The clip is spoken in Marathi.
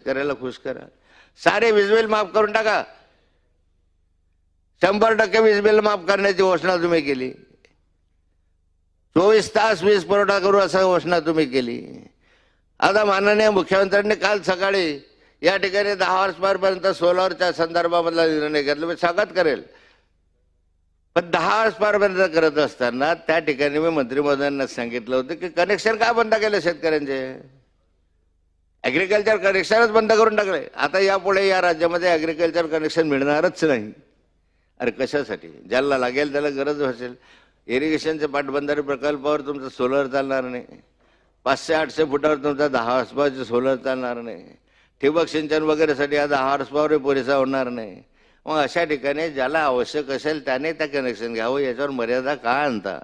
करायला खुश करा. सारे वीज बिल माफ करून टाका. 100% वीज बिल माफ करण्याची घोषणा तुम्ही केली. 24 तास वीज पुरवठा करू असं घोषणा तुम्ही केली. आता माननीय मुख्यमंत्र्यांनी काल सकाळी या ठिकाणी 10 हॉर्स पॉवर पर्यंत सोलरच्या संदर्भामधला निर्णय घेतला. मी स्वागत करेल. पण 10 हॉर्स पॉवर पर्यंत करत असताना त्या ठिकाणी मी मंत्री महोदयांना सांगितलं होतं की कनेक्शन का बंद केले शेतकऱ्यांचे. ऍग्रिकल्चर कनेक्शनच बंद करून टाकले. आता यापुढे या राज्यामध्ये ऍग्रिकल्चर कनेक्शन मिळणारच नाही. अरे कशासाठी? ज्याला लागेल त्याला गरज असेल. इरिगेशनच्या पाटबंधारे प्रकल्पावर तुमचं सोलर चालणार नाही. 500-800 फुटावर तुमचा 10 हॉर्स पॉवरचे सोलर चालणार नाही. ठिबक सिंचन वगैरेसाठी हा 10 हॉर्स पॉवर पुरेसा होणार नाही. मग अशा ठिकाणी ज्याला आवश्यक असेल त्याने त्या कनेक्शन घ्यावं. याच्यावर मर्यादा का आणता?